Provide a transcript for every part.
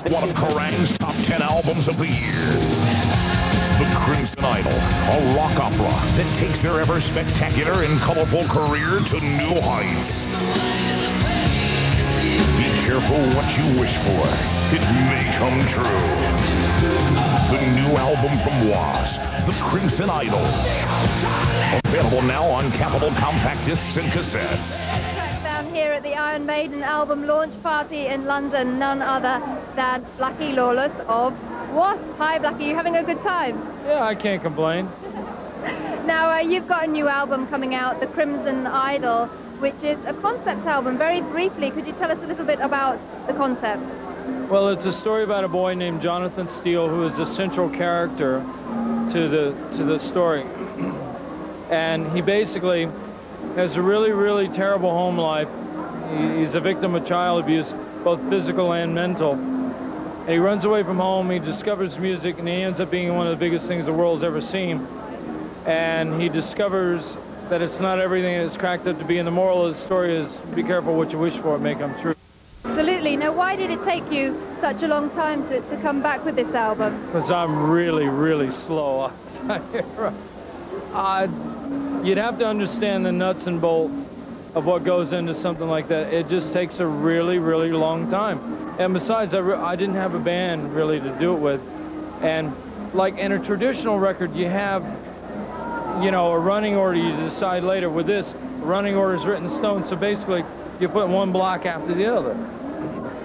One of Kerrang's top 10 albums of the year. The Crimson Idol, a rock opera that takes their ever spectacular and colorful career to new heights. Be careful what you wish for. It may come true. The new album from Wasp, The Crimson Idol. Available now on Capitol compact discs and cassettes. Down here at the Iron Maiden album launch party in London, none other than Blackie Lawless of Wasp. Hi Blackie, you having a good time? Yeah, I can't complain. Now you've got a new album coming out, The Crimson Idol, which is a concept album. Very briefly, could you tell us a little bit about the concept? Well, it's a story about a boy named Jonathan Steele, who is the central character to the story. And he basically has a really, really terrible home life. He's a victim of child abuse, both physical and mental. And he runs away from home, he discovers music, and he ends up being one of the biggest things the world's ever seen. And he discovers that it's not everything it's cracked up to be, and the moral of the story is be careful what you wish for, it may come true. Absolutely. Now, why did it take you such a long time to come back with this album? Because I'm really, really slow. You'd have to understand the nuts and bolts of what goes into something like that. It just takes a really, really long time. And besides, I didn't have a band really to do it with. And like in a traditional record, you have, you know, a running order. You decide later. With this, a running order is written in stone. So basically, you put one block after the other.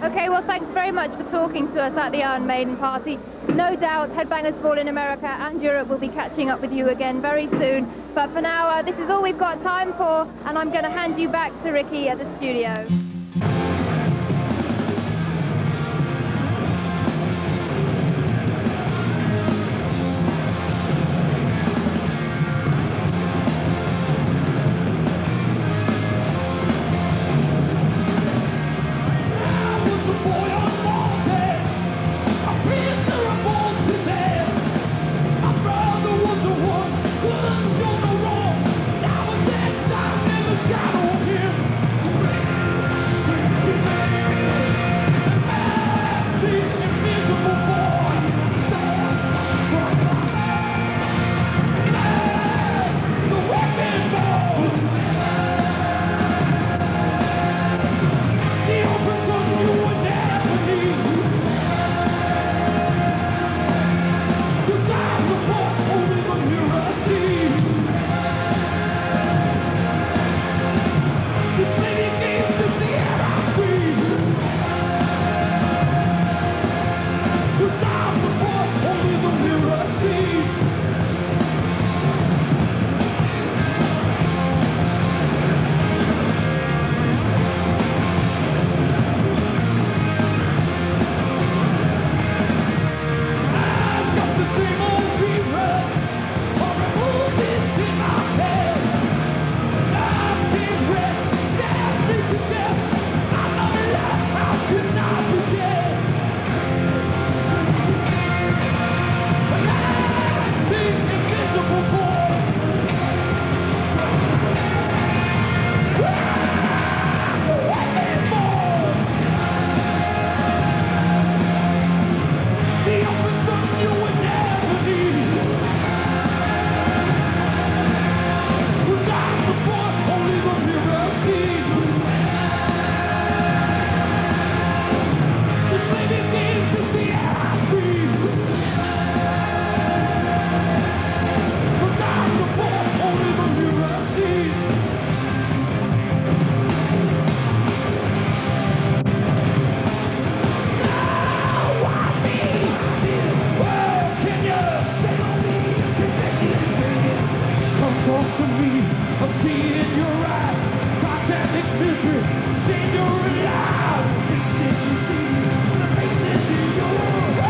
Okay, well, thanks very much for talking to us at the Iron Maiden party. No doubt Headbangers Ball in America and Europe will be catching up with you again very soon. But for now, this is all we've got time for, and I'm going to hand you back to Ricky at the studio. Shame you're alive. It's you see the faces in your eyes.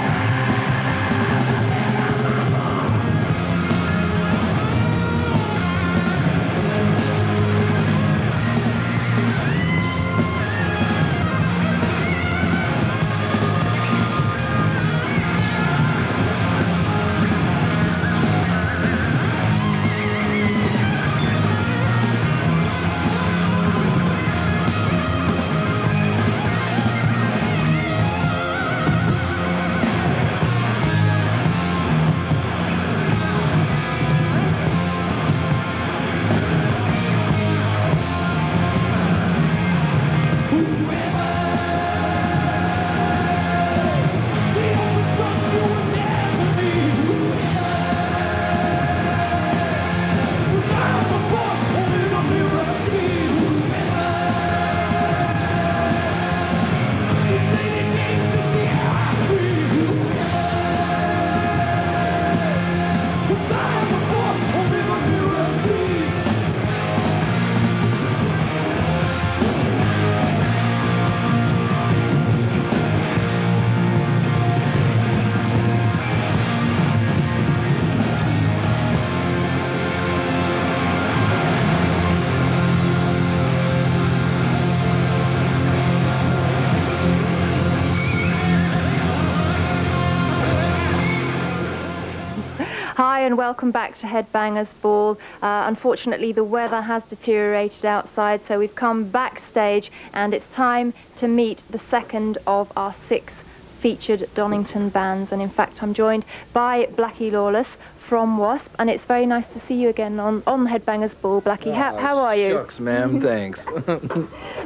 Hi and welcome back to Headbangers Ball. Unfortunately, the weather has deteriorated outside, so we've come backstage and it's time to meet the second of our 6 featured Donnington bands. And in fact, I'm joined by Blackie Lawless from Wasp, and it's very nice to see you again on Headbangers Ball. Blackie, how are you? Shucks, ma'am, thanks.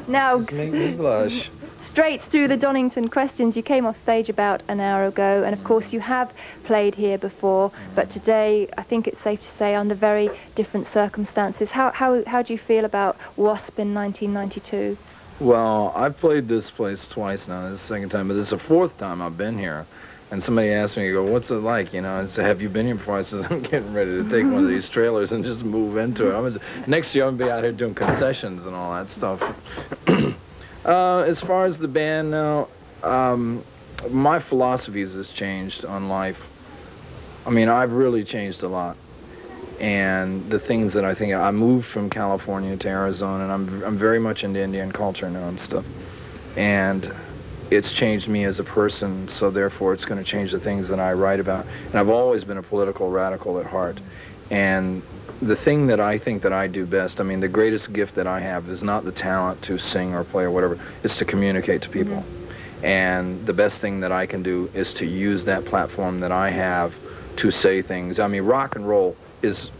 Now, just make me blush. Straight through the Donnington questions. You came off stage about an hour ago, and of course you have played here before, but today I think it's safe to say under very different circumstances. How do you feel about Wasp in 1992? Well, I've played this place twice now. This is the second time, but this is the 4th time I've been here. And somebody asked me, what's it like? You know, I said, have you been here before? I said, I'm getting ready to take one of these trailers and just move into it. Next year I'm going to be out here doing concessions and all that stuff. As far as the band now, my philosophies has changed on life. I mean, I've really changed a lot. And the things that I think, I moved from California to Arizona, and I'm very much into Indian culture now and stuff. And it's changed me as a person, so therefore it's going to change the things that I write about. And I've always been a political radical at heart. And the thing that I think that I do best, I mean, the greatest gift that I have is not the talent to sing or play or whatever, it's to communicate to people. And the best thing that I can do is to use that platform that I have to say things. I mean, rock and roll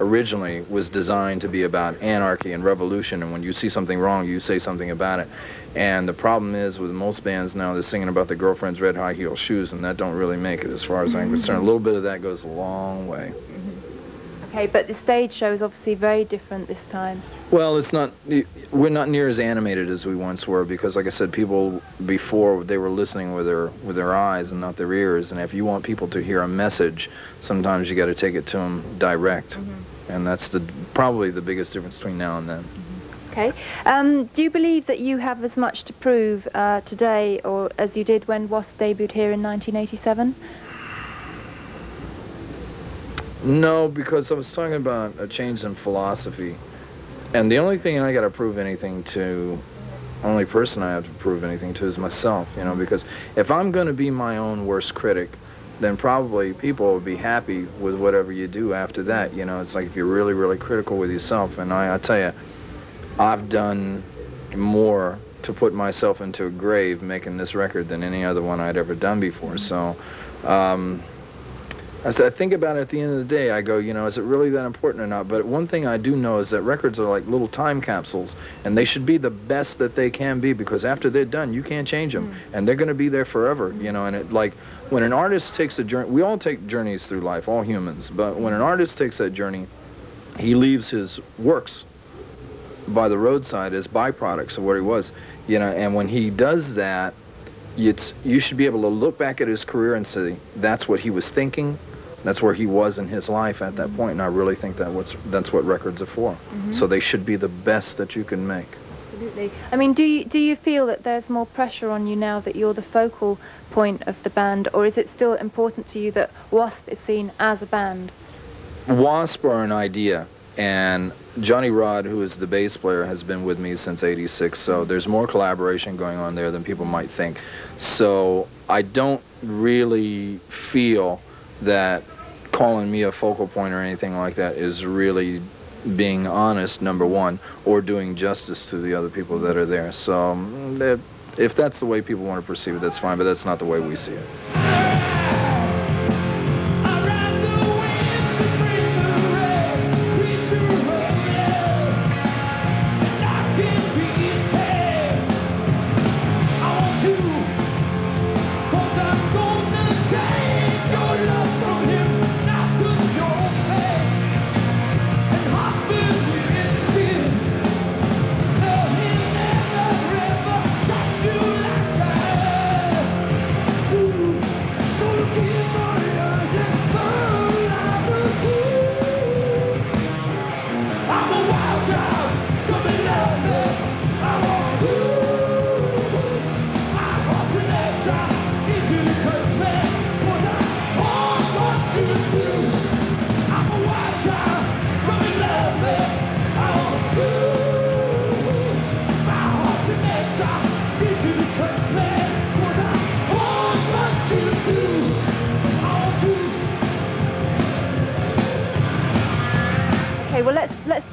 originally was designed to be about anarchy and revolution, and when you see something wrong, you say something about it. And the problem is with most bands now, they're singing about the girlfriend's red high heel shoes, and that don't really make it as far as I'm concerned. A little bit of that goes a long way. Okay, but the stage show is obviously very different this time. Well, it's not, we're not near as animated as we once were, because like I said, people before, they were listening with their eyes and not their ears, and if you want people to hear a message, sometimes you got to take it to them direct. And that's probably the biggest difference between now and then. Okay. Do you believe that you have as much to prove today or as you did when Wasp debuted here in 1987? No, because I was talking about a change in philosophy. And the only thing I got to prove anything to, only person I have to prove anything to is myself, you know, because if I'm going to be my own worst critic, then probably people will be happy with whatever you do after that. You know, it's like if you're really, really critical with yourself. And I tell you, I've done more to put myself into a grave making this record than any other one I'd ever done before. So as I think about it at the end of the day, I go, you know, is it really that important or not? But one thing I do know is that records are like little time capsules, and they should be the best that they can be, because after they're done, you can't change them, and they're going to be there forever, you know. And it, like, when an artist takes a journey, we all take journeys through life, all humans, but when an artist takes that journey, he leaves his works by the roadside as byproducts of what he was, you know. And when he does that, you should be able to look back at his career and say, that's what he was thinking, that's where he was in his life at that point. And I really think that's what records are for. So they should be the best that you can make. Absolutely. I mean, do you feel that there's more pressure on you now that you're the focal point of the band, or is it still important to you that Wasp is seen as a band? Wasp are an idea, and Johnny Rod, who is the bass player, has been with me since '86, so there's more collaboration going on there than people might think. So I don't really feel that calling me a focal point or anything like that is really being honest, number one, or doing justice to the other people that are there. So if that's the way people want to perceive it, that's fine, but that's not the way we see it.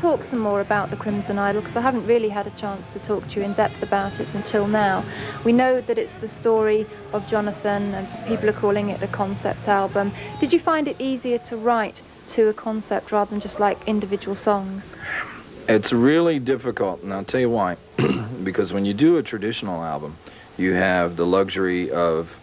talk some more about the Crimson Idol, because I haven't really had a chance to talk to you in depth about it until now. We know that it's the story of Jonathan, and people are calling it a concept album. Did you find it easier to write to a concept rather than just like individual songs? It's really difficult, and I'll tell you why. Because when you do a traditional album, you have the luxury of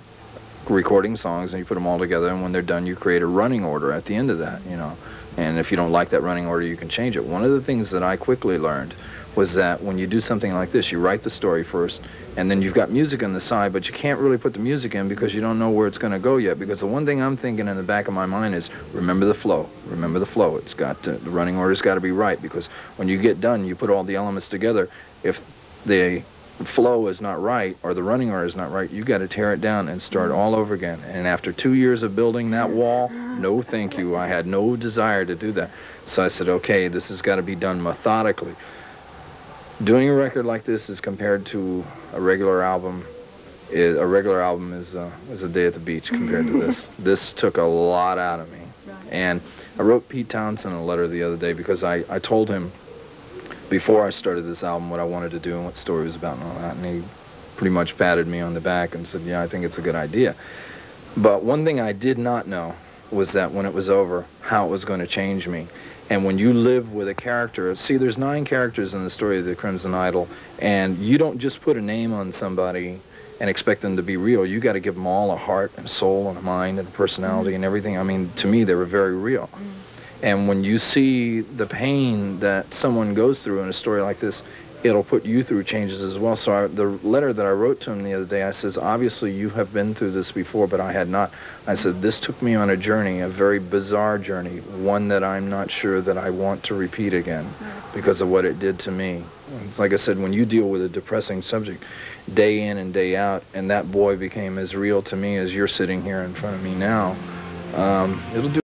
recording songs and you put them all together, and when they're done you create a running order at the end of that, you know. And if you don't like that running order, you can change it. One of the things that I quickly learned was that when you do something like this, you write the story first, and then you've got music on the side, but you can't really put the music in because you don't know where it's going to go yet. Because the one thing I'm thinking in the back of my mind is, remember the flow. Remember the flow. It's got to, the running order's got to be right, because when you get done, you put all the elements together. If the flow is not right or the running order is not right, you got to tear it down and start all over again. And after 2 years of building that wall, no thank you. I had no desire to do that. So I said, okay, this has got to be done methodically. Doing a record like this is compared to a regular album. A regular album is a day at the beach compared to this. This took a lot out of me. And I wrote Pete Townsend a letter the other day because I told him before I started this album what I wanted to do and what the story was about and all that, and he pretty much patted me on the back and said, yeah, I think it's a good idea. But one thing I did not know was that when it was over, how it was going to change me. And when you live with a character, see, there's 9 characters in the story of the Crimson Idol, and you don't just put a name on somebody and expect them to be real. You got to give them all a heart and soul and a mind and a personality and everything. I mean, to me, they were very real. And when you see the pain that someone goes through in a story like this, it'll put you through changes as well. So the letter that I wrote to him the other day, I says, obviously you have been through this before, but I had not. I said, this took me on a journey, a very bizarre journey, one that I'm not sure that I want to repeat again because of what it did to me. It's like I said, when you deal with a depressing subject day in and day out, and that boy became as real to me as you're sitting here in front of me now, it'll do